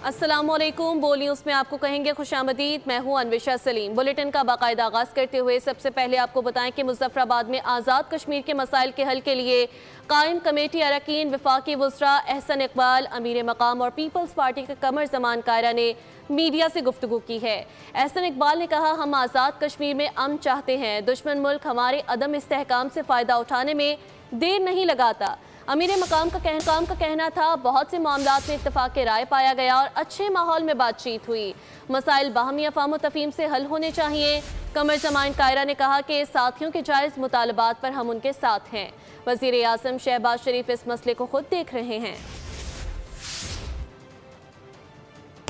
अस्सलामुअलैकुम। बोल न्यूज़ में आपको कहेंगे खुशामदीद। मैं हूं अन्वेशा सलीम। बुलेटिन का बाकायदा आगाज़ करते हुए सबसे पहले आपको बताएं कि मुज़फ्फराबाद में आज़ाद कश्मीर के मसाइल के हल के लिए कायम कमेटी अरकान वफाकी वज़रा एहसन इकबाल, अमीर मकाम और पीपल्स पार्टी के कमर ज़मान कायरा ने मीडिया से गुफ्तगू की है। एहसन इकबाल ने कहा, हम आज़ाद कश्मीर में अमन चाहते हैं। दुश्मन मुल्क हमारे अदम इस्तेहकाम से फ़ायदा उठाने में देर नहीं लगाता। अमीर मकाम का कहना था, बहुत से मामलात में इत्तफाक राय पाया गया और अच्छे माहौल में बातचीत हुई। मसाइल बाहमी अफ़ाम तफ़हीम से हल होने चाहिए। कमर ज़मान कायरा ने कहा कि साथियों के जायज़ मुतालबात पर हम उनके साथ हैं। वज़ीर आज़म शहबाज शरीफ इस मसले को खुद देख रहे हैं।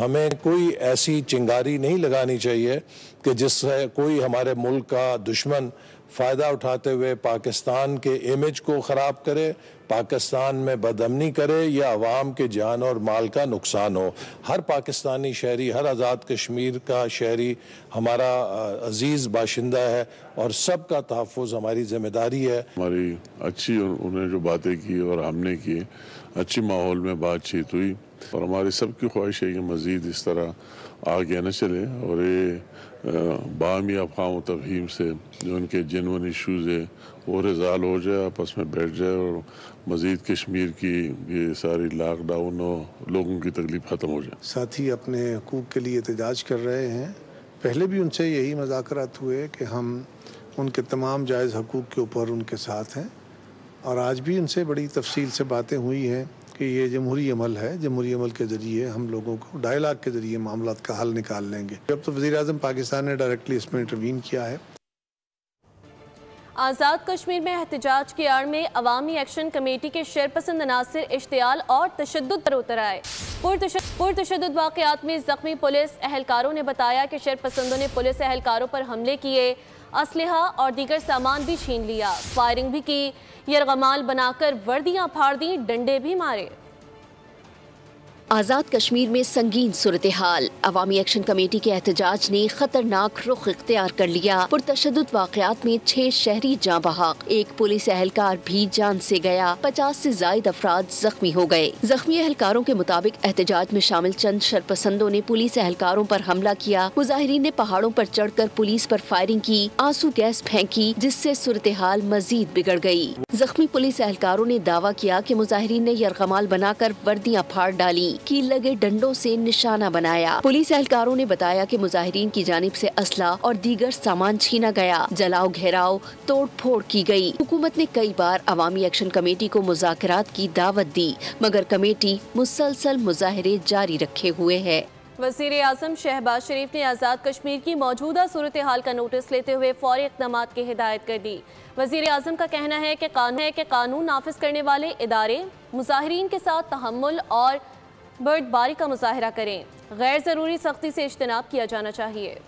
हमें कोई ऐसी चिंगारी नहीं लगानी चाहिए कि जिससे कोई हमारे मुल्क का दुश्मन फ़ायदा उठाते हुए पाकिस्तान के इमेज को ख़राब करे, पाकिस्तान में बदअमनी करे या अवाम के जान और माल का नुकसान हो। हर पाकिस्तानी शहरी, हर आज़ाद कश्मीर का शहरी हमारा अजीज़ बाशिंदा है और सब का तहफ़्फ़ुज़ हमारी ज़िम्मेदारी है। हमारी अच्छी उन्होंने जो बातें की और हमने की, अच्छी माहौल में बातचीत हुई और हमारी सबकी ख्वाहिश है कि मज़ीद इस तरह आगे न चले और ये बाहमी अफ़ाम तफ़हीम से जो उनके जेन्युइन इशूज़ है वो रिज़ाल्व हो जाए, आपस में बैठ जाए और मज़ीद कश्मीर की ये सारी लॉकडाउन और लोगों की तकलीफ़ ख़त्म हो जाए। साथी अपने हकूक़ के लिए एहतजाज कर रहे हैं। पहले भी उनसे यही मुज़ाकरात हुए कि हम उनके तमाम जायज़ हकूक़ के ऊपर उनके साथ हैं और आज भी उनसे बड़ी तफसील से बातें हुई हैं कि ये जमहूरी अमल है, जमहूरी अमल के ज़रिए हम लोगों को डायलॉग के ज़रिए मामलात का हल निकाल लेंगे। अब तो वज़ीर आज़म पाकिस्तान ने डायरेक्टली इसमें इंटरवीन किया है। आज़ाद कश्मीर में एहतजाज की आड़ में अवामी एक्शन कमेटी के शरपसंद अनासर इश्तियाल और तशद्दुद पर उतर आए। पुरतशद्दुद वाक़यात में ज़ख्मी पुलिस एहलकारों ने बताया कि शरपसंदों ने पुलिस एहलकारों पर हमले किए, असलहा और दीगर सामान भी छीन लिया, फायरिंग भी की, यरगमाल बनाकर वर्दियाँ फाड़ दी, डंडे भी मारे। आज़ाद कश्मीर में संगीन सूरत हाल। अवामी एक्शन कमेटी के एहतजाज ने खतरनाक रुख इख्तियार कर लिया। पुरतशद्दुद वाक़यात में 6 शहरी जाँ बहक, 1 पुलिस एहलकार भी जान से गया, 50 से ज़ायद अफराद जख्मी हो गए। जख्मी एहलकारों के मुताबिक एहतजाज में शामिल चंद शरपसंदों ने पुलिस एहलकारों पर हमला किया। मुजाहिरीन ने पहाड़ों पर चढ़कर पुलिस पर फायरिंग की, आंसू गैस फेंकी, जिससे सूरत हाल मजीद बिगड़ गई। जख्मी पुलिस एहलकारों ने दावा किया कि मुजाहिरीन ने यरगमाल बनाकर वर्दियाँ फाड़ डाली, कील लगे डंडों से निशाना बनाया। पुलिस एहलकारों ने बताया कि मुजाहिरीन की जानिब से असला और दीगर सामान छीना गया, जलाओ घेराव तोड़ फोड़ की गई। हुकूमत ने कई बार अवामी एक्शन कमेटी को मुज़ाकरात की दावत दी, मगर कमेटी मुसलसल मुजाहरे जारी रखे हुए है। वज़ीर आज़म शहबाज शरीफ ने आज़ाद कश्मीर की मौजूदा सूरत हाल का नोटिस लेते हुए फौरी इक़दामात की हिदायत कर दी। वज़ीर आज़म का कहना है कि कानून नाफिज करने वाले इदारे मुजाहिरीन के साथ तहम्मुल और बर्दबारी का मुजाहरा करें। गैर ज़रूरी सख्ती से इज्तनाब किया जाना चाहिए।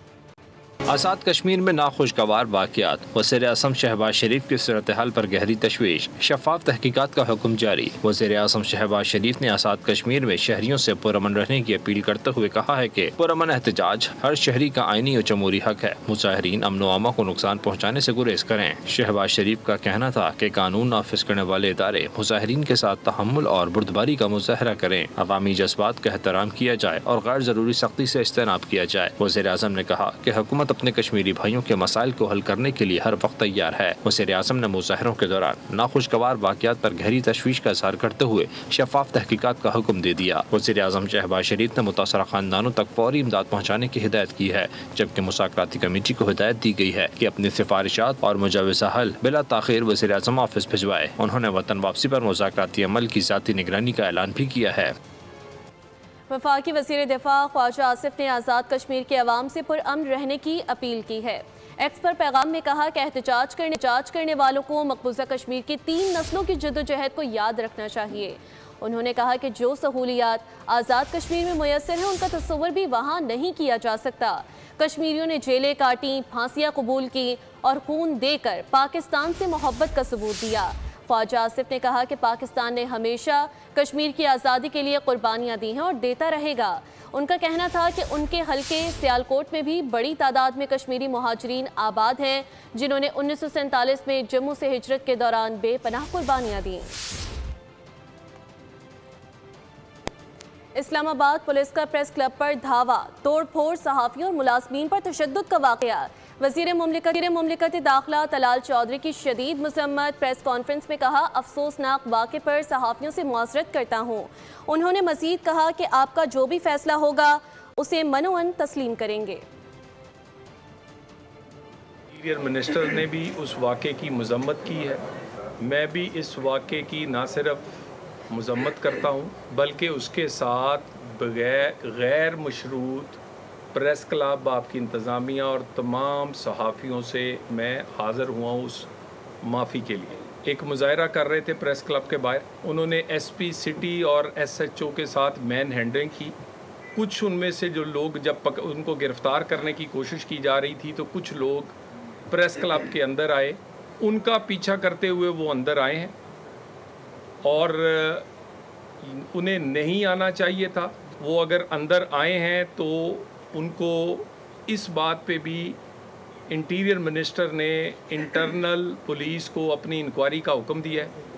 आज़ाद कश्मीर में नाखुशगवार वाक़यात। वज़ीर आज़म शहबाज शरीफ की सूरत हाल पर गहरी तशवीश, शफ़ाफ तहकीकात का हुक्म जारी। वज़ीर आज़म शहबाज शरीफ ने आज़ाद कश्मीर में शहरियों से पुरअमन रहने की अपील करते हुए कहा है कि पुरअमन एहतजाज हर शहरी का आईनी और जमहूरी हक है। मुजाहिरीन अमन व अमा को नुकसान पहुँचाने से गुरेज करें। शहबाज शरीफ का कहना था कि कानून नाफिज करने वाले इदारे मुजाहिरीन के साथ तहम्मुल और बर्दबारी का मुजाहरा करें, अवामी जज्बात का एहतराम किया जाए और गैर ज़रूरी सख्ती से इज्तनाब किया जाए। वज़ीर आज़म ने कहा कि हुकूमत अपने कश्मीरी भाइयों के मसाइल को हल करने के लिए हर वक्त तैयार है। वज़ीर आज़म ने मुज़ाहरों के दौरान नाखुशगवार वाक़यात पर गहरी तशवीश का इज़हार करते हुए शफ़ाफ तहकीकात का हुक्म दे दिया। वज़ीर आज़म शहबाज शरीफ ने मुतासरा खानदानों तक फौरी इमदाद पहुँचाने की हिदायत की है, जबकि मुसाकराती कमेटी को हिदायत दी गई है कि अपनी सिफारिशात और मुजाविज़ा हल बिला ताख़ीर वज़ीर आज़म ऑफिस भिजवाए। उन्होंने वतन वापसी पर मुज़ाकराती अमल की ज़ाती निगरानी का ऐलान भी किया है। वफाकी वज़ीर दिफा ख्वाजा आसिफ ने आज़ाद कश्मीर के अवाम से पुरअमन रहने की अपील की है। एक्स पर पैगाम में कहा कि एहतजाज करने वालों को मकबूजा कश्मीर की 3 नस्लों की जद्दोजहद को याद रखना चाहिए। उन्होंने कहा कि जो सहूलियात आज़ाद कश्मीर में मुयस्सर हैं उनका तस्वुर भी वहाँ नहीं किया जा सकता। कश्मीरियों ने जेलें काटी, फांसियाँ कबूल की और खून देकर पाकिस्तान से मोहब्बत का सबूत दिया। ख्वाजा आसिफ ने कहा कि पाकिस्तान ने हमेशा कश्मीर की आज़ादी के लिए कुर्बानियाँ दी हैं और देता रहेगा। उनका कहना था कि उनके हल्के सियालकोट में भी बड़ी तादाद में कश्मीरी मुहाजिरीन आबाद हैं, जिन्होंने 1947 में जम्मू से हिजरत के दौरान बेपनाह कुर्बानियाँ दी। इस्लामाबाद पुलिस का प्रेस क्लब पर धावा, तोड़फोड़, सहाफियों और मुलाजमीन पर तशद्दुद का वाक़या। वज़ीर मुमलिकत दाखिला तलाल चौधरी की शदीद मज़म्मत। प्रेस कॉन्फ्रेंस में कहा, अफसोसनाक वाक़े पर सहाफ़ियों से मुआज़रत करता हूँ। उन्होंने मज़ीद कहा कि आपका जो भी फैसला होगा उसे मनोअन तस्लीम करेंगे। इंटीरियर मिनिस्टर ने भी उस वाक़े की मज़म्मत की है। मैं भी इस वाक़े की ना सिर्फ मज़म्मत करता हूँ बल्कि उसके साथ गैर मशरूत प्रेस क्लब, आपकी इंतज़ामिया और तमाम सहाफ़ियों से मैं हाज़िर हुआ हूँ उस माफ़ी के लिए। एक मुज़ाहरा कर रहे थे प्रेस क्लब के बाहर, उन्होंने एसपी सिटी और एसएचओ के साथ मैन हैंडलिंग की। कुछ उनमें से जो लोग जब उनको गिरफ़्तार करने की कोशिश की जा रही थी तो कुछ लोग प्रेस क्लब के अंदर आए, उनका पीछा करते हुए वो अंदर आए हैं और उन्हें नहीं आना चाहिए था। वो अगर अंदर आए हैं तो उनको इस बात पे भी इंटीरियर मिनिस्टर ने इंटरनल पुलिस को अपनी इंक्वायरी का हुक्म दिया है।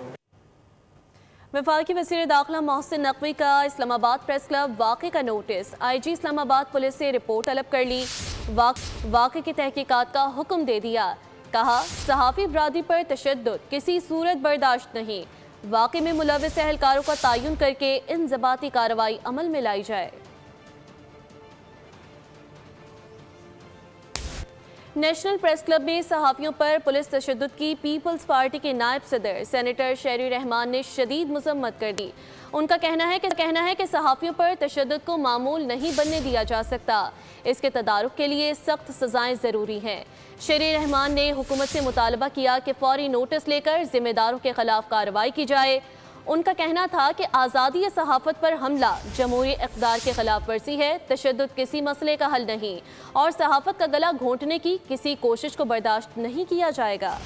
वफाकी वज़ीर दाखिला मोहसिन नकवी का इस्लामाबाद प्रेस क्लब वाक़े का नोटिस। आईजी इस्लामाबाद पुलिस से रिपोर्ट तलब कर ली, वाक़े की तहकीकात का हुक्म दे दिया। कहा, सहाफ़ी बरादरी पर तशद्दुद किसी सूरत बर्दाश्त नहीं। वाक़े में मुलव्विस एहलकारों का तयन करके इंज़बाती कार्रवाई अमल में लाई जाए। नेशनल प्रेस क्लब में सहाफ़ियों पर पुलिस तशद्दुद की पीपल्स पार्टी के नायब सदर सेनेटर शहरी रहमान ने शदीद मज़म्मत कर दी। उनका कहना है कि सहाफ़ियों पर तशद्दुद को मामूल नहीं बनने दिया जा सकता। इसके तदारुक के लिए सख्त सज़ाएँ ज़रूरी हैं। शहरी रहमान ने हुकूमत से मुतालबा किया कि फ़ौरी नोटिस लेकर ज़िम्मेदारों के ख़िलाफ़ कार्रवाई की जाए। उनका कहना था कि आज़ादी सहाफ़त पर हमला जमहूरी इक़्तिदार के ख़िलाफ़ वर्जी है, तशद्दुद किसी मसले का हल नहीं और सहाफ़त का गला घोंटने की किसी कोशिश को बर्दाश्त नहीं किया जाएगा।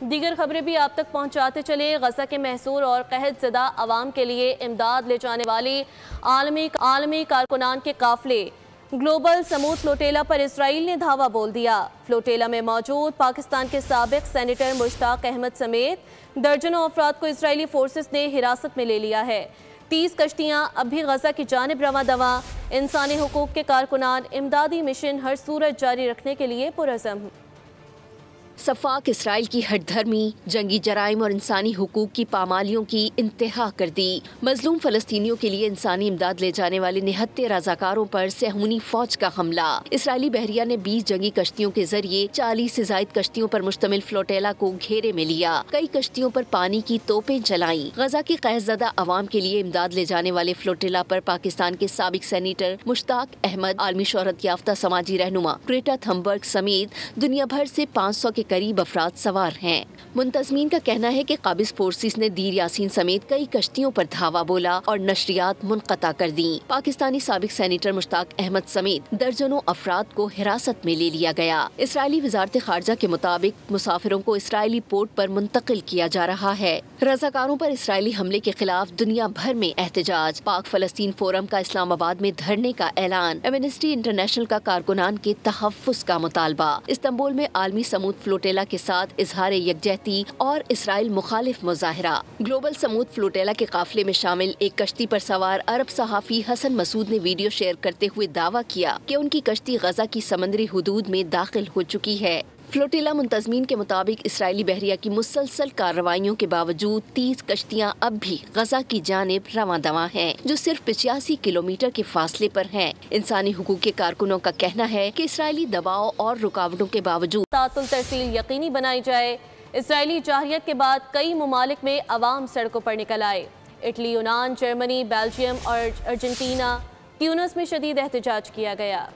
दीगर खबरें भी आप तक पहुँचाते चले। गज़ा के महसूर और कहत ज़दा अवाम के लिए इमदाद ले जाने वाले आलमी कारकुनान के काफ़िले ग्लोबल समूद फ्लोटेला पर इसराइल ने धावा बोल दिया। फ्लोटेला में मौजूद पाकिस्तान के साबिक सेनेटर मुश्ताक अहमद समेत दर्जनों अफराद को इजरायली फोर्सेस ने हिरासत में ले लिया है। 30 कश्तियाँ अब भी गज़ा की जानिब रवा दवा। इंसानी हुकूक के कारकुनान इमदादी मिशन हर सूरत जारी रखने के लिए पुरज़म। सफ़ाक इसराइल की हठधर्मी, जंगी जराइम और इंसानी हुकूक की पामालियों की इंतहा कर दी। मजलूम फ़लस्तीनियों के लिए इंसानी इमदाद ले जाने वाले निहत्ते रज़ाकारों पर सेहूनी फ़ौज का हमला। इसराइली बहरिया ने 20 जंगी कश्तियों के जरिए 40 से ज़ायद कश्तियों पर मुश्तमिल फ्लोटेला को घेरे में लिया। कई कश्तियों पर पानी की तोपें चलाई। गज़ा की कहज़दा अवाम के लिए इमदाद ले जाने वाले फ्लोटेला पर पाकिस्तान के साबिक सेनेटर मुश्ताक अहमद, आलमी शोहरत याफ्ता समाजी रहनुमा ग्रेटा थम्बर्ग समेत दुनिया भर से 500 के करीब अफराद सवार हैं। मुंतज़मीन का कहना है कि काबिज फोर्सेस ने दीर यासीन समेत कई कश्तियों पर धावा बोला और नशरियात मुनक़ता कर दी। पाकिस्तानी साबिक सेनेटर मुश्ताक अहमद समेत दर्जनों अफराद को हिरासत में ले लिया गया। इसराइली वज़ारत ख़ारजा के मुताबिक मुसाफिरों को इसराइली पोर्ट पर मुंतकिल किया जा रहा है। रज़ाकारों पर इसराइली हमले के खिलाफ दुनिया भर में एहतजाज। पाक फ़लस्तीन फोरम का इस्लामाबाद में धरने का ऐलान। एमनेस्टी इंटरनेशनल का कारकुनान के तहफ़्फ़ुज़ का मुतालबा। इस्तांबुल में आलमी समूद फ्लोटेला के साथ इजहार यकजहती और इसराइल मुखालिफ मुजाहरा। ग्लोबल समूद फ्लोटेला के काफिले में शामिल एक कश्ती पर सवार अरब सहाफ़ी हसन मसूद ने वीडियो शेयर करते हुए दावा किया कि उनकी कश्ती गजा की समंदरी हुदूद में दाखिल हो चुकी है। फ्लोटेला मुंतज़मीन के मुताबिक इसराइली बहरिया की मुसलसल कार्रवाइयों के बावजूद 30 कश्तियां अब भी गजा की जानिब रवां दवा हैं, जो सिर्फ 85 किलोमीटर के फासले पर हैं। इंसानी हुकूक के कारकुनों का कहना है कि इसराइली दबाव और रुकावटों के बावजूद तातुल तहसील यकीनी बनाई जाए। इसराइली जाहियत के बाद कई ममालिक में अवाम सड़कों पर निकल आए। इटली, यूनान, जर्मनी, बेल्जियम और अर्जेंटीना, ट्यूनिस में शदीद एहतजाज किया गया।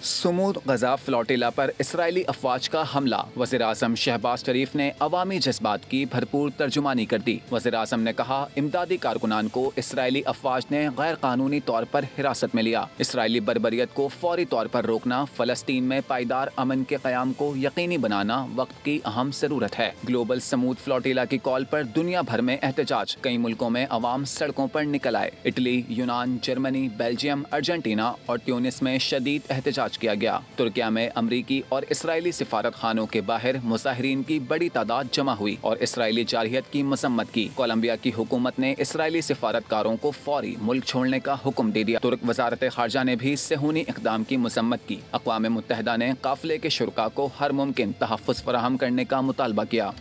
समूद गजा फ्लोटेला पर इसराइली अफवाज का हमला। वज़ीर आज़म शहबाज शरीफ ने अवामी जज्बात की भरपूर तर्जुमानी कर दी। वज़ीर आज़म ने कहा, इमदादी कारकुनान को इसराइली अफवाज ने गैर कानूनी तौर पर हिरासत में लिया। इसराइली बर्बरियत को फौरी तौर पर रोकना, फ़लस्तीन में पायदार अमन के क़याम को यकीनी बनाना वक्त की अहम ज़रूरत है। ग्लोबल समूद फ्लोटेला की कॉल पर दुनिया भर में एहतजाज। कई मुल्कों में अवाम सड़कों पर निकल आए। इटली, यूनान, जर्मनी, बेल्जियम, अर्जेंटीना और ट्यूनिस में शदीद एहतजाज एहतजाज किया गया। तुर्किया में अमरीकी और इसराइली सिफारत खानों के बाहर मुजाहिरीन की बड़ी तादाद जमा हुई और इसराइली जारहियत की मजम्मत की। कोलंबिया की हुकूमत ने इसराइली सिफारतकारों को फौरी मुल्क छोड़ने का हुक्म दे दिया। तुर्क वजारत खारजा ने भी सेहूनी इकदाम की मजम्मत की। अक़वाम मुत्तहिदा ने काफिले के शुरका को हर मुमकिन तहफ़्फ़ुज़ फराहम करने का मुतालबा किया।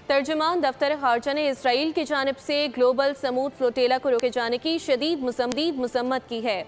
तर्जुमान दफ्तर खारजा ने इसराइल की जानिब से ग्लोबल समूद फ्लोटेला को रोके जाने की शदीद मजम्मत की है।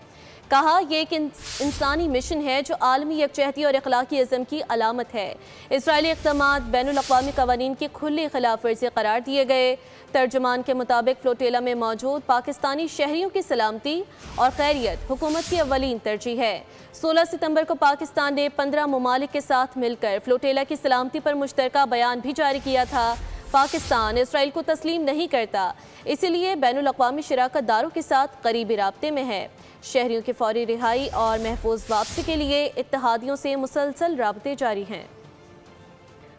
कहा यह एक इंसानी मिशन है जो आलमी यकजहती और अखलाकी अज़म की अलामत है। इसराइली इक़दामात बैनुल-अक़वामी क़वानीन की खुली खिलाफ वर्जी करार दिए गए। तर्जुमान के मुताबिक फ्लोटेला में मौजूद पाकिस्तानी शहरियों की सलामती और खैरियत हुकूमत की अव्वलीन तरजीह है। 16 सितंबर को पाकिस्तान ने 15 ममालिक के साथ मिलकर फ्लोटेला की सलामती पर मुश्तरका बयान भी जारी किया था। पाकिस्तान इसराइल को तस्लीम नहीं करता, इसीलिए बैनुल-अक़वामी शराकतदारों के साथ करीबी राब्ते में है। शहरियों की फौरी रिहाई और महफूज वापसी के लिए इत्तेहादियों से मुसलसल राब्ते जारी हैं।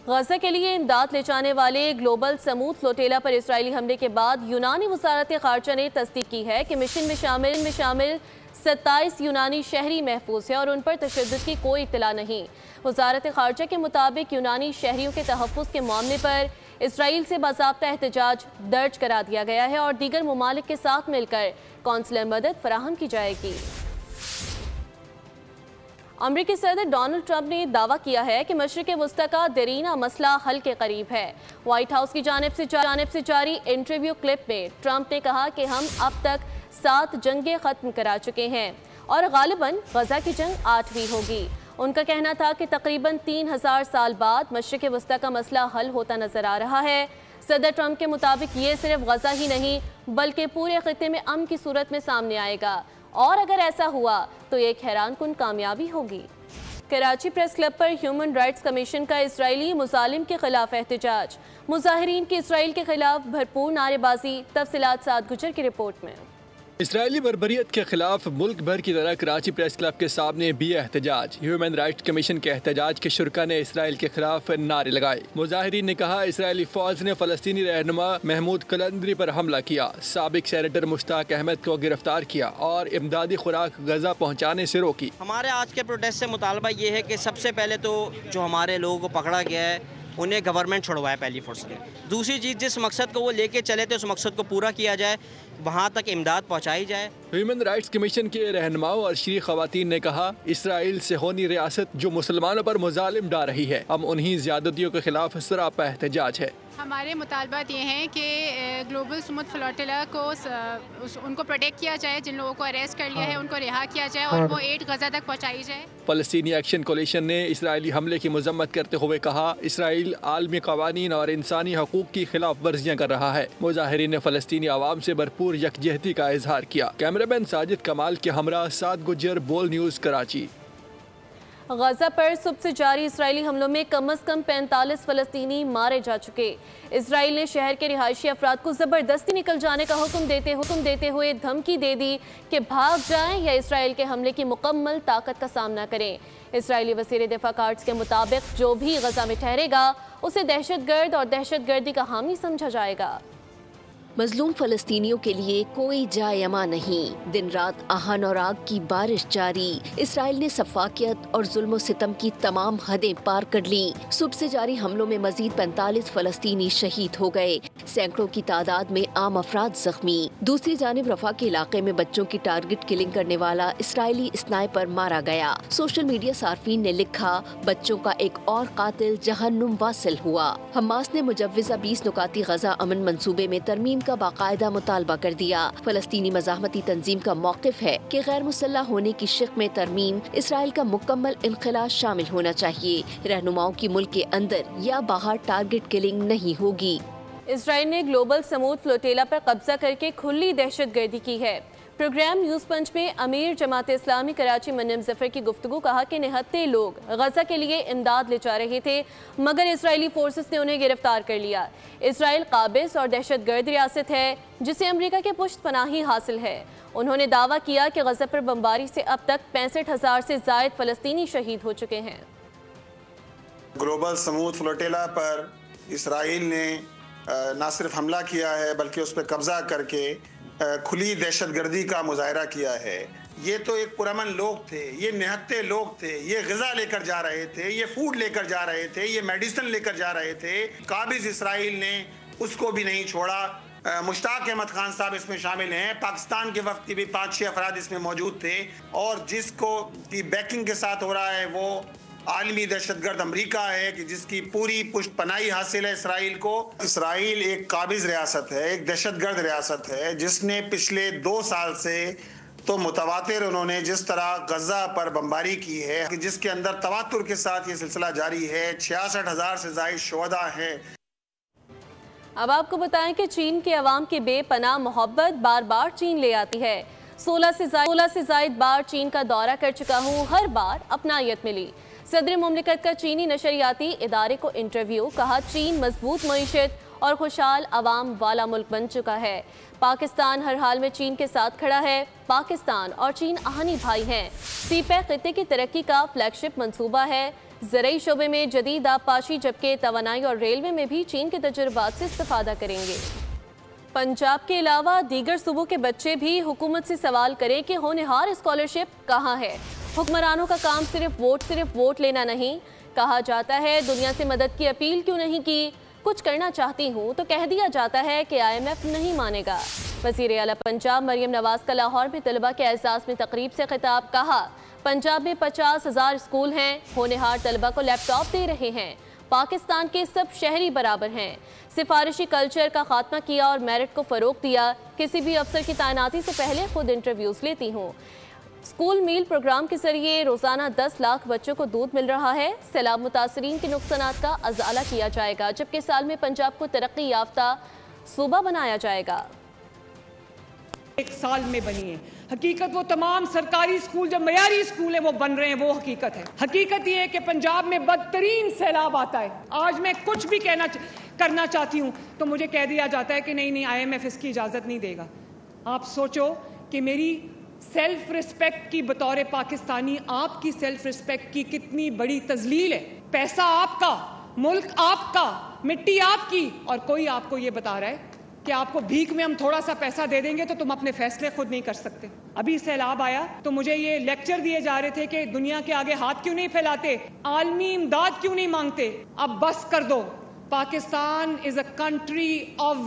गजा के लिए इमदाद ले जाने वाले ग्लोबल समूद फ्लोटेला पर इसराइली हमले के बाद यूनानी वजारत खारजा ने तस्दीक की है कि मिशन में शामिल 27 यूनानी शहरी महफूज है और उन पर तशद्दुद की कोई इत्तला नहीं। वजारत खारजा के मुताबिक यूनानी शहरियों के तहफ़्फ़ुज़ के मामले पर इसराइल से बाज़ाब्ता एहतजाज दर्ज करा दिया गया है और दीगर ममालिक के साथ मिलकर कौंसलर मदद फराहम की जाएगी। अमरीकी सदर डोनाल्ड ट्रंप ने दावा किया है कि मशरिक़ वस्ता का दरीना मसला हल के करीब है। व्हाइट हाउस की जानिब से जारी इंटरव्यू क्लिप में ट्रंप ने कहा कि हम अब तक 7 जंगें ख़त्म करा चुके हैं और गालिबन गजा की जंग 8वीं होगी। उनका कहना था कि तकरीबन 3000 साल बाद मशरिक़ वस्ता का मसला हल होता नजर आ रहा है। सदर ट्रंप के मुताबिक ये सिर्फ गजा ही नहीं बल्कि पूरे खित्ते में अमन की सूरत में सामने आएगा और अगर ऐसा हुआ तो एक हैरानकुन कामयाबी होगी। कराची प्रेस क्लब पर ह्यूमन राइट्स कमीशन का इसराइली मुजालिम के खिलाफ एहतजाज। मुजाहिरीन की इसराइल के खिलाफ भरपूर नारेबाजी। तफसीलात साद गुजर की रिपोर्ट में। इसराइली बर्बरियत के खिलाफ मुल्क भर की तरह कराची प्रेस क्लब के सामने भी एहतजाज। ह्यूमन राइट्स कमीशन के एहतजाज के शुरका ने इसराइल के खिलाफ नारे लगाए। मुजाहिरीन ने कहा इसराइली फौज ने फलस्तीनी रहनुमा महमूद कलंदरी पर हमला किया, साबिक सेनेटर मुश्ताक अहमद को गिरफ्तार किया और इमदादी खुराक गजा पहुँचाने से रोकी। हमारे आज के प्रोटेस्ट से मुतालबा ये है कि सबसे पहले तो जो हमारे लोगों को पकड़ा गया है उन्हें गवर्नमेंट छुड़वाए पहली फोर्स ने। दूसरी चीज़ जिस मकसद को वो लेके चले थे उस मकसद को पूरा किया जाए, वहाँ तक इमदाद पहुँचाई जाए। ह्यूमन राइट्स कमीशन के रहनुमाओं और शरीक खवातीन ने कहा इसराइल सेहोनी रियासत जो मुसलमानों पर मुजालिम डा रही है, हम उन्हीं ज़्यादतियों के खिलाफ सरापा एहतजाज है। हमारे मुतालबात ये हैं कि ग्लोबल समूद फ्लोटेला को उनको प्रोटेक्ट किया जाए, जिन लोगों को अरेस्ट कर लिया है उनको रिहा किया जाए और वो एड गजा तक पहुँचाई जाए। फ़लस्तीनी एक्शन कोलिशन ने इसराइली हमले की मजम्मत करते हुए कहा इसराइल आलमी कवानीन और इंसानी हकूक़ की खिलाफ वर्जियाँ कर रहा है। मुजाहिरीन ने फ़लस्तीनी आवाम से भरपूर यकजहती का इजहार किया। कैमरामैन साजिद कमाल के हमरा साद गुजर, बोल न्यूज़, कराची। गजा पर सुबह से जारी इसराइली हमलों में कम अज़ कम 45 फ़लस्तीनी मारे जा चुके। इसराइल ने शहर के रिहायशी अफराद को ज़बरदस्ती निकल जाने का हुक्म देते हुए धमकी दे दी कि भाग जाएं या इसराइल के हमले की मुकम्मल ताकत का सामना करें। इसराइली वज़ीर दिफा कार्ड्स के मुताबिक जो भी गजा में ठहरेगा उसे दहशतगर्द और दहशतगर्दी का हामी समझा जाएगा। मजलूम फलस्तीनियों के लिए कोई जायमा नहीं। दिन रात आहन और आग की बारिश जारी। इसराइल ने सफाकियत और जुल्म सितम की तमाम हदें पार कर ली। सुबह से जारी हमलों में मजीद 45 फलस्तीनी शहीद हो गए, सैकड़ों की तादाद में आम अफराद जख्मी। दूसरी जानिब रफा के इलाके में बच्चों की टारगेट किलिंग करने वाला इसराइली स्नाइपर मारा गया। सोशल मीडिया सार्फिन ने लिखा बच्चों का एक और कातिल जहन्नुम वासिल हुआ। हमास ने मुजव्विज़ा 20 नुकाती गजा अमन मंसूबे में तरमीम का बाकायदा मुतालबा कर दिया। फलस्तीनी मज़ाहमती तंजीम का मौक़िफ़ है कि गैर मुसल्लह होने की शिक में तरमीम इसराइल का मुकम्मल इनखिला शामिल होना चाहिए। रहनुमाओं की मुल्क के अंदर या बाहर टारगेट किलिंग नहीं होगी। इसराइल ने ग्लोबल समूद फ्लोटेला पर कब्जा करके खुली दहशतगर्दी की है। प्रोग्राम न्यूज़ पंच में अमीर जमात इस्लामी कराची मुन्निम ज़फ़र की गुफ्तगू कहा कि निहत्ते लोग गजा के लिए इमदाद ले जा रहे थे मगर इसराइली फोर्सेस ने उन्हें गिरफ्तार कर लिया। इसराइल काबिज़ और दहशतगर्द रियासत है जिसे अमेरिका के पुश्त पनाही हासिल है। उन्होंने दावा किया कि गजा पर बमबारी से अब तक 65,000 से ज़ायद फ़लस्तीनी शहीद हो चुके हैं। ग्लोबल समूद फ्लोटेला पर इसराइल ने न सिर्फ हमला किया है बल्कि उस पर कब्जा करके खुली दहशतगर्दी का मुजाहरा किया है। ये तो एक पुरअमन लोग थे, ये निहत्ते लोग थे, ये ग़िज़ा लेकर जा रहे थे, ये फूड लेकर जा रहे थे, ये मेडिसिन लेकर जा रहे थे। काबिज़ इसराइल ने उसको भी नहीं छोड़ा। मुश्ताक अहमद खान साहब इसमें शामिल हैं। पाकिस्तान के वक्त के भी 5-6 अफराद इसमें मौजूद थे। और जिसको की बैकिंग के साथ हो रहा है वो आलमी दहशतगर्द अमरीका है कि जिसकी पूरी पुष्ट पनाही हासिल है इसराइल को। इसराइल एक काबिज़ रियासत है, एक दहशतगर्द रियासत है, जिसने पिछले 2 साल से तो मुतवातिर उन्होंने जिस तरह गजा पर बमबारी की है कि जिसके अंदर तवातुर के साथ ये सिलसिला जारी है। 66,000 से ज़ायद शुहदा हैं। अब आपको बताएं कि चीन के अवाम की बेपनाह मोहब्बत बार बार चीन ले आती है। 16 से ज़ायद बार चीन का दौरा कर चुका हूँ, हर बार अपनायत मिली। सदर मुमलिकत का चीनी नशरियाती इदारे को इंटरव्यू, कहा चीन मजबूत मईशत और खुशहाल अवाम वाला मुल्क बन चुका है। पाकिस्तान हर हाल में चीन के साथ खड़ा है। पाकिस्तान और चीन आहनी भाई हैं। सीपैक खित्ते की तरक्की का फ्लैगशिप मंसूबा है। ज़रई शोबे में जदीद आबपाशी, जबकि तवानाई और रेलवे में भी चीन के तजुर्बात से इस्तिफादा करेंगे। पंजाब के अलावा दीगर सूबों के बच्चे भी हुकूमत से सवाल करें कि होनहार स्कॉलरशिप कहाँ है। हुक्मरानों का काम सिर्फ वोट लेना नहीं। कहा जाता है दुनिया से मदद की अपील क्यों नहीं की, कुछ करना चाहती हूँ तो कह दिया जाता है कि IMF नहीं मानेगा। वज़ीर आला पंजाब मरियम नवाज का लाहौर में तलबा के एजाज़ में तकरीब से खिताब, कहा पंजाब में 50,000 स्कूल हैं, होनहार तलबा को लैपटॉप दे रहे हैं। पाकिस्तान के सब शहरी बराबर हैं। सिफारिशी कल्चर का खात्मा किया और मेरिट को फ़रोग दिया। किसी भी अफसर की तैनाती से पहले खुद इंटरव्यूज़ लेती हूँ। स्कूल मील प्रोग्राम के जरिए रोज़ाना 10 लाख बच्चों को दूध मिल रहा है। सैलाब मुतासरीन के नुकसानात का अजाला किया जाएगा, जबकि साल में पंजाब को तरक्की याफ्ता सूबा बनाया जाएगा। 1 साल में बनी है हकीकत। वो तमाम सरकारी स्कूल जो मयारी स्कूल है वो बन रहे हैं, वो हकीकत है। हकीकत ये है कि पंजाब में बदतरीन सैलाब आता है। आज मैं कुछ भी करना चाहती हूँ तो मुझे कह दिया जाता है कि नहीं IMF इसकी इजाज़त नहीं देगा। आप सोचो कि मेरी सेल्फ रिस्पेक्ट की बतौर पाकिस्तानी आपकी सेल्फ रिस्पेक्ट की कितनी बड़ी तजलील है। पैसा आपका, मुल्क आपका, मिट्टी आपकी, और कोई आपको ये बता रहा है कि आपको भीख में हम थोड़ा सा पैसा दे देंगे तो तुम अपने फैसले खुद नहीं कर सकते। अभी सैलाब आया तो मुझे ये लेक्चर दिए जा रहे थे कि दुनिया के आगे हाथ क्यों नहीं फैलाते, आलमी इमदाद क्यों नहीं मांगते। अब बस कर दो। Pakistan is a country of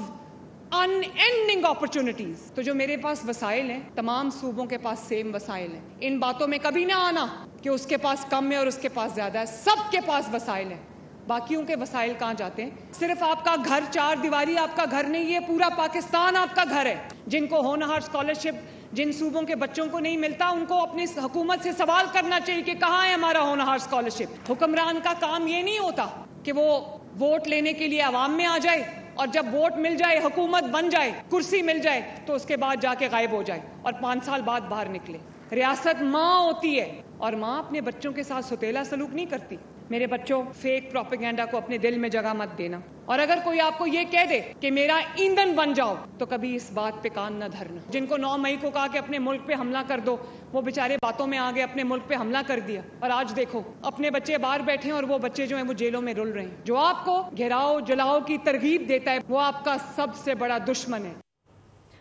unending opportunities. तो जो मेरे पास वसाइल हैं, तमाम सूबों के पास सेम वसाइल हैं। इन बातों में कभी ना आना कि उसके पास कम है और उसके पास ज्यादा है। सबके पास वसाइल है। बाकियों के वसाइल कहाँ जाते हैं? सिर्फ आपका घर, 4 दीवारी आपका घर नहीं, ये पूरा पाकिस्तान आपका घर है। जिनको होनहार स्कॉलरशिप जिन सूबों के बच्चों को नहीं मिलता, उनको अपनी हुकूमत से सवाल करना चाहिए कि कहाँ है हमारा होनहार स्कॉलरशिप। हुक्मरान का काम ये नहीं होता कि वो वोट लेने के लिए अवाम में आ जाए और जब वोट मिल जाए, हुकूमत बन जाए, कुर्सी मिल जाए तो उसके बाद जाके गायब हो जाए और 5 साल बाद बाहर निकले। रियासत माँ होती है और माँ अपने बच्चों के साथ सुतेला सलूक नहीं करती। मेरे बच्चों, फेक प्रोपेगेंडा को अपने दिल में जगह मत देना। और अगर कोई आपको ये कह दे कि मेरा ईंधन बन जाओ तो कभी इस बात पे कान न धरना। जिनको 9 मई को कहा कि अपने मुल्क पे हमला कर दो, वो बेचारे बातों में आगे अपने मुल्क पे हमला कर दिया और आज देखो अपने बच्चे बाहर बैठे हैं और वो बच्चे जो हैं वो जेलों में रुल रहे हैं। जो आपको घेराव जलाओ की तरगीब देता है वो आपका सबसे बड़ा दुश्मन है।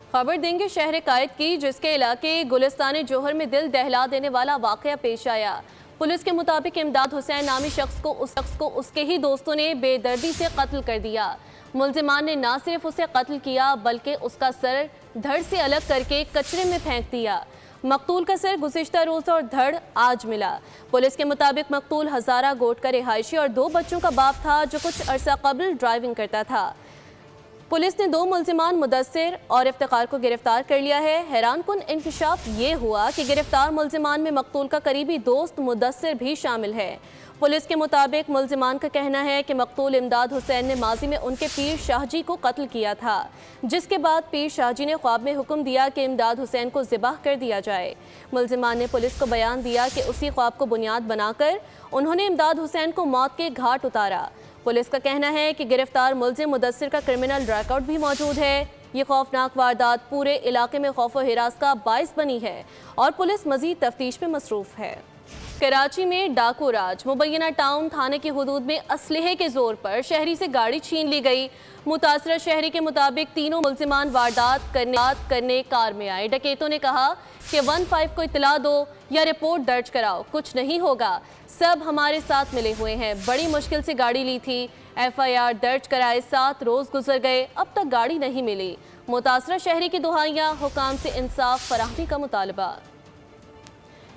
खबर देंगे शहर कायद की, जिसके इलाके गुलिस्तान जोहर में दिल दहला देने वाला वाकया पेश आया। पुलिस के मुताबिक इमदाद हुसैन नामी शख्स को उसके ही दोस्तों ने बेदर्दी से कत्ल कर दिया। मुल्जिमान ने न सिर्फ उसे कत्ल किया बल्कि उसका सर धड़ से अलग करके कचरे में फेंक दिया। मकतूल का सर गुज़िश्ता रोज़ और धड़ आज मिला। पुलिस के मुताबिक मकतूल हज़ारा गोट का रिहायशी और 2 बच्चों का बाप था जो कुछ अरसा कबल ड्राइविंग करता था। पुलिस ने 2 मुल्जिमान मुदस्सिर और इफ्तिखार को गिरफ्तार कर लिया है। हैरानकुन इंकशाफ ये हुआ कि गिरफ्तार मुल्जिमान में मकतूल का करीबी दोस्त मुदस्सिर भी शामिल है। पुलिस के मुताबिक मुल्जिमान का कहना है कि मकतूल इमदाद हुसैन ने माजी में उनके पीर शाहजी को कत्ल किया था, जिसके बाद पीर शाहजी ने ख्वाब में हुक्म दिया कि इमदाद हुसैन को ज़िबाह कर दिया जाए। मुल्जिमान ने पुलिस को बयान दिया कि उसी ख्वाब को बुनियाद बनाकर उन्होंने इमदाद हुसैन को मौत के घाट उतारा। पुलिस का कहना है कि गिरफ्तार मुल्जिम मुदस्सिर का क्रिमिनल रिकॉर्ड भी मौजूद है। ये खौफनाक वारदात पूरे इलाके में खौफ व हिरास का बाइस बनी है और पुलिस मजीद तफ्तीश में मसरूफ है। कराची में डाकू राज, मुबैना टाउन थाने की हुदूद में असलहे के जोर पर शहरी से गाड़ी छीन ली गई। मुतासरा शहरी के मुताबिक तीनों मुल्जिमान वारदात करने कार में आए। डकैतों ने कहा कि 15 को इतला दो या रिपोर्ट दर्ज कराओ, कुछ नहीं होगा, सब हमारे साथ मिले हुए हैं। बड़ी मुश्किल से गाड़ी ली थी, FIR दर्ज कराए, 7 रोज गुजर गए, अब तक गाड़ी नहीं मिली। मुतासरा शहरी की दुहाइयां, हुकाम से इंसाफ फराहमी का मुतालबा।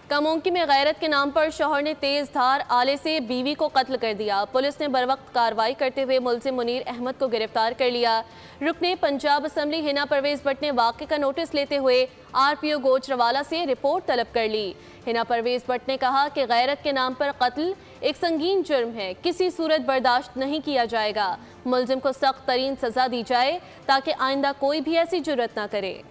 कमोंकी में गैरत के नाम पर शौहर ने तेज धार आले से बीवी को कत्ल कर दिया। पुलिस ने बरवक्त कार्रवाई करते हुए मुलजिम मुनीर अहमद को गिरफ्तार कर लिया। रुकने पंजाब असम्बली हिना परवेज भट्ट ने वाक़े का नोटिस लेते हुए RPO गोजरवाला से रिपोर्ट तलब कर ली। हिना परवेज भट्ट ने कहा कि गैरत के नाम पर कत्ल एक संगीन जुर्म है, किसी सूरत बर्दाश्त नहीं किया जाएगा। मुलजिम को सख्त तरीन सजा दी जाए ताकि आइंदा कोई भी ऐसी जुर्रत ना करे।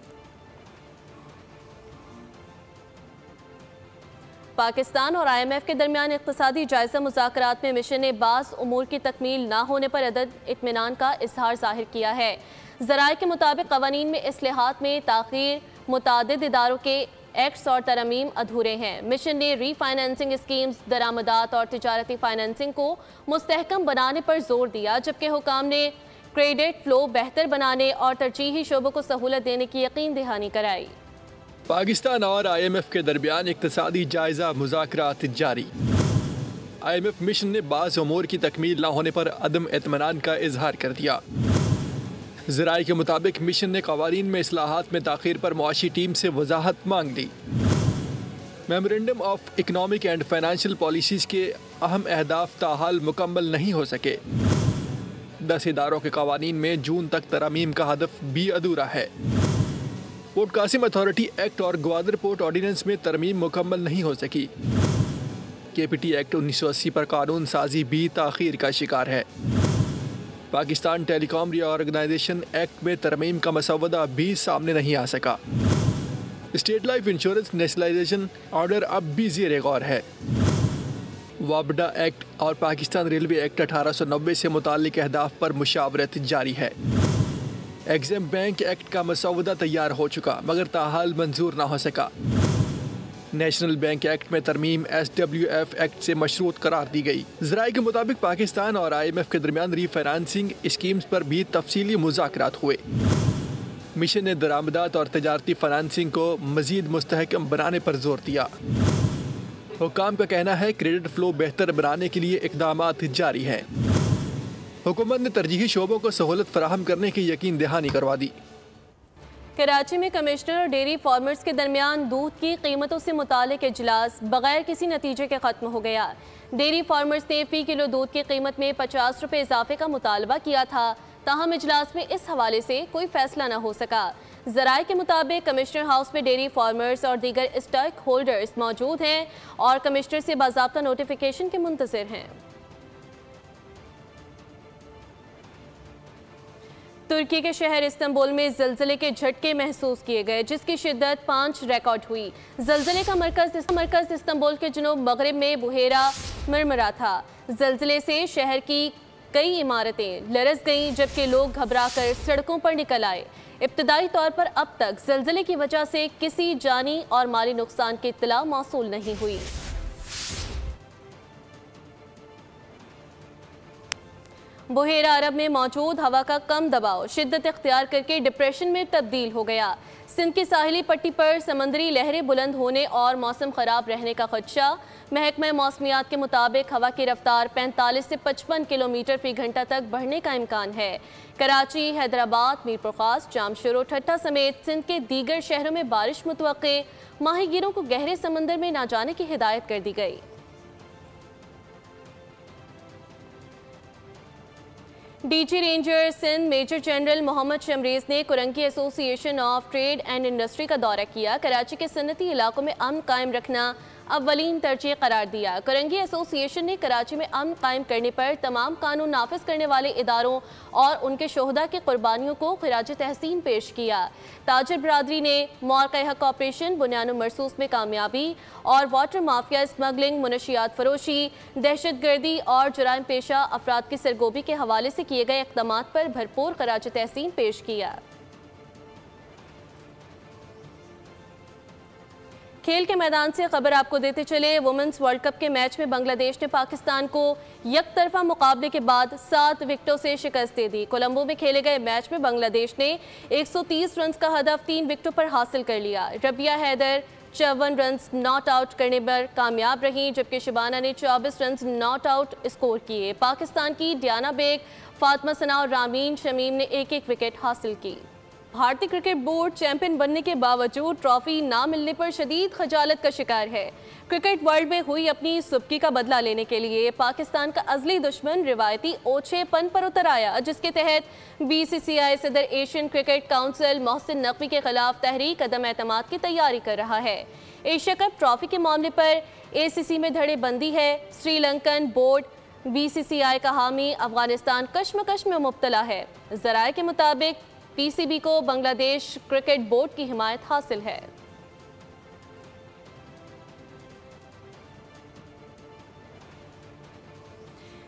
पाकिस्तान और IMF के दरमियान इक़्तिसादी जायज़ा मुज़ाकरात में मिशन ने बाज़ उमूर की तकमील ना होने पर अदद इत्मीनान का इजहार ज़ाहिर किया है। ज़राए के मुताबिक क़वानीन में इस्लाहात में ताख़ीर, मुतादिद इदारों के एक्ट्स और तरमीम अधूरे हैं। मिशन ने रीफाइनेंसिंग स्कीम्स, दरामदात और तिजारती फाइनेंसिंग को मुस्तहकम बनाने पर जोर दिया, जबकि हुकाम ने क्रेडिट फ्लो बेहतर बनाने और तरजीही शोबों को सहूलत देने की यकीन दहानी कराई। पाकिस्तान और IMF के दरमियान इक़्तिसादी जायज़ा मुज़ाकरात जारी। IMF मिशन ने बाज़ उमूर की तकमील न होने पर अदम इत्मीनान का इजहार कर दिया। ज़राए के मुताबिक मिशन ने क़वानीन में इस्लाहात में ताख़ीर पर मुआशी टीम से वजाहत मांग ली। Memorandum of economic and financial policies के अहम अहदाफ ताहाल मुकम्मल नहीं हो सके। 10 इदारों के क़वानीन में जून तक तरमीम का हदफ भी अधूरा है। पोर्ट कासिम अथॉरिटी एक्ट और ग्वादर पोर्ट ऑर्डिनेंस में तरमीम मुकम्मल नहीं हो सकी। KPT एक्ट 1980 पर कानून साजी भी ताख़ीर का शिकार है। पाकिस्तान टेलीकॉम रीऑर्गेनाइजेशन एक्ट में तरमीम का मसवदा भी सामने नहीं आ सका। State life insurance nationalisation order अब भी ज़ेरे गौर है। वाबडा एक्ट और पाकिस्तान रेलवे एक्ट 1890 से मुताल्लिक अहदाफ पर मुशावरत जारी है। एग्जाम बैंक एक्ट का मसौदा तैयार हो चुका मगर ताहाल मंजूर ना हो सका। नेशनल बैंक एक्ट में तरमीम SWF एक्ट से मशरूत करार दी गई। ज़राए के मुताबिक पाकिस्तान और IMF के दरमियान रीफाइनेंसिंग स्कीम्स पर भी तफसीली मुज़ाकरात हुए। मिशन ने दरामदात और तजारती फाइनेंसिंग को मज़ीद मुस्तहकम बनाने पर जोर दिया। हुकाम का कहना है क्रेडिट फ्लो बेहतर बनाने के लिए इक़दामात जारी हैं। हुकूमत ने तरजीही शोबों को सहूलत फराहम करने की यकीन दहानी करवा दी। कराची में कमिश्नर और डेयरी फार्मर्स के दरमियान दूध की कीमतों से मुतालिक इजलास बगैर किसी नतीजे के ख़त्म हो गया। डेयरी फार्मर्स ने फ़ी किलो दूध की कीमत में 50 रुपये इजाफे का मुतालबा किया था, ताहम इजलास में इस हवाले से कोई फैसला न हो सका। ज़राए के मुताबिक कमिश्नर हाउस में डेयरी फार्मर्स और दीगर स्टेक होल्डर्स मौजूद हैं और कमिश्नर से बाज़ाब्ता नोटिफिकेशन के मुंतज़िर हैं। तुर्की के शहर इस्तांबुल में ज़लज़ले के झटके महसूस किए गए, जिसकी शिद्दत 5 रिकॉर्ड हुई। ज़लज़ले का मरकज़ इस्तांबुल के जुनूब मगरिब में बुहेरा मरमरा था। ज़लज़ले से शहर की कई इमारतें लरज़ गईं, जबकि लोग घबराकर सड़कों पर निकल आए। इब्तदाई तौर पर अब तक ज़लज़ले की वजह से किसी जानी और माली नुकसान की इत्तला मौसूल नहीं हुई। बुहेरा अरब में मौजूद हवा का कम दबाव शिद्दत इख्तियार करके डिप्रेशन में तब्दील हो गया। सिंध की साहिली पट्टी पर समंदरी लहरें बुलंद होने और मौसम ख़राब रहने का खदशा। महकमा मौसमियात के मुताबिक हवा की रफ्तार 45 से 55 किलोमीटर फ़ी घंटा तक बढ़ने का इम्कान है। कराची, हैदराबाद, मीरपुर खास, जामशोरो, ठट्टा समेत सिंध के दीगर शहरों में बारिश मुतवक्के। माहीगीरों को गहरे समंदर में ना जाने की हिदायत कर दी गई। DG ranger Sindh major general Mohammad Shamrez ने Korangi association of trade and industry का दौरा किया। कराची के सनती इलाकों में अमन कायम रखना अव्वलीन तरजीह करार दिया। कुरंगी एसोसिएशन ने कराची में अमन कायम करने पर तमाम कानून नाफिज करने वाले इदारों और उनके शोहदा की कुर्बानियों को खिराज तहसीन पेश किया। ताजर बरादरी ने मौक़े हक ऑपरेशन बुनियान मरसूस में कामयाबी और वाटर माफिया, स्मगलिंग, मुनशियात फरोशी, दहशत गर्दी और जुराइम पेशा अफराद की सरगोबी के हवाले से किए गए इक़दामात पर भरपूर खिराज तहसीन पेश किया। खेल के मैदान से खबर आपको देते चले। वुमेन्स वर्ल्ड कप के मैच में बांग्लादेश ने पाकिस्तान को यकतरफा मुकाबले के बाद 7 विकेटों से शिकस्त दे दी। कोलंबो में खेले गए मैच में बांग्लादेश ने 130 रन का हदफ 3 विकेटों पर हासिल कर लिया। Rabia Haider 54 run not out करने पर कामयाब रहीं, जबकि शबाना ने 24 रन नॉट आउट स्कोर किए। पाकिस्तान की डियाना बेग, फातिमा सना और रामीन शमीम ने एक एक विकेट हासिल की। भारतीय क्रिकेट बोर्ड चैंपियन बनने के बावजूद ट्रॉफी ना मिलने पर शदीद खजालत का शिकार है। क्रिकेट वर्ल्ड में हुई अपनी सुबकी का बदला लेने के लिए पाकिस्तान का अजली दुश्मन रिवायती ओछेपन पर उतर आया, जिसके तहत BCCI सदर Asian cricket council Mohsin Naqvi के खिलाफ तहरीक अदम एतमाद की तैयारी कर रहा है। एशिया कप ट्रॉफी के मामले पर ACC में धड़ेबंदी है। श्रीलंकन बोर्ड BCCI का हामी अफगानिस्तान कश्मकश में मुब्तला है। ज़राए के मुताबिक PCB को बांग्लादेश क्रिकेट बोर्ड की हिमायत हासिल है।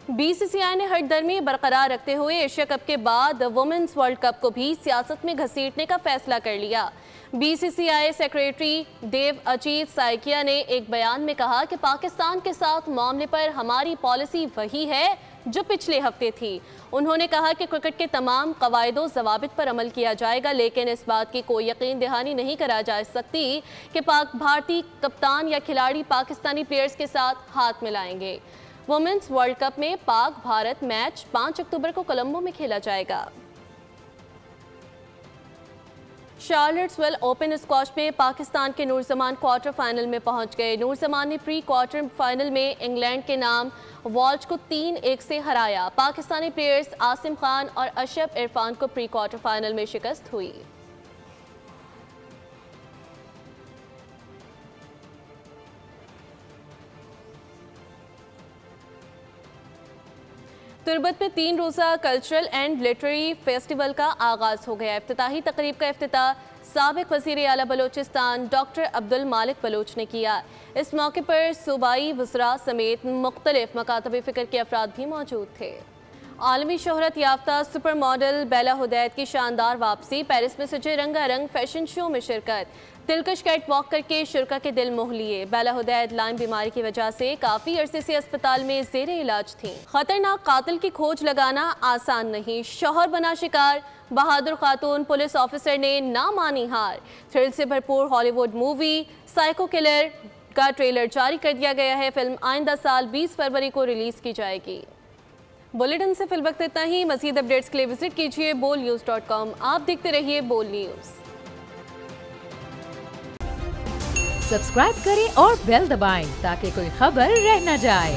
BCCI ने हटदर्मी बरकरार रखते हुए एशिया कप के बाद वुमेन्स वर्ल्ड कप को भी सियासत में घसीटने का फैसला कर लिया। BCCI सेक्रेटरी देव अजीत साइकिया ने एक बयान में कहा कि पाकिस्तान के साथ मामले पर हमारी पॉलिसी वही है जो पिछले हफ्ते थी। उन्होंने कहा कि क्रिकेट के तमाम कवायदो ज़वाबित पर अमल किया जाएगा, लेकिन इस बात की कोई यकीन दहानी नहीं करा जा सकती कि भारतीय कप्तान या खिलाड़ी पाकिस्तानी प्लेयर्स के साथ हाथ मिलाएंगे। वुमेन्स वर्ल्ड कप में पाक भारत मैच 5 अक्टूबर को कोलंबो में खेला जाएगा। शार्लट्सविल ओपन स्क्वॉश में पाकिस्तान के नूरजमान क्वार्टर फाइनल में पहुंच गए। नूरजमान ने प्री क्वार्टर फाइनल में इंग्लैंड के नाम वॉल्च को 3-1 से हराया। पाकिस्तानी प्लेयर्स आसिम खान और अशरफ इरफान को प्री क्वार्टर फाइनल में शिकस्त हुई। तुर्बत में 3 रोज़ा कल्चरल एंड लिटरेरी फेस्टिवल का आगाज़ हो गया। इफ्तिताही तकरीब का इफ्तिताह साबिक वज़ीर आला बलोचिस्तान डॉक्टर अब्दुल मालिक बलोच ने किया। इस मौके पर सूबाई वज़रा समेत मुख्तलिफ मकातब फ़िक्र के अफराद भी मौजूद थे। आलमी शोहरत याफ्ता सुपर मॉडल बेला हुदैद की शानदार वापसी, पेरिस में सजे रंगारंग फैशन शो में शिरकत, दिलकश कैट वॉक करके शुरा के दिल मोह लिए। बेला हुदैद लाइम बीमारी की वजह से काफ़ी अरसे से अस्पताल में ज़ेरे इलाज थी। खतरनाक कातिल की खोज लगाना आसान नहीं, शौहर बना शिकार, बहादुर खातून पुलिस ऑफिसर ने ना मानी हार। थ्रिल से भरपूर हॉलीवुड मूवी साइको किलर का ट्रेलर जारी कर दिया गया है। फिल्म आइंदा साल 20 फरवरी को रिलीज की जाएगी। बुलेटिन से फिल वक्त इतना ही। मज़ीद अपडेट्स के लिए विजिट कीजिए bolnews.com। आप देखते रहिए बोल न्यूज़। सब्सक्राइब करें और बेल दबाएं ताकि कोई खबर रह न जाए।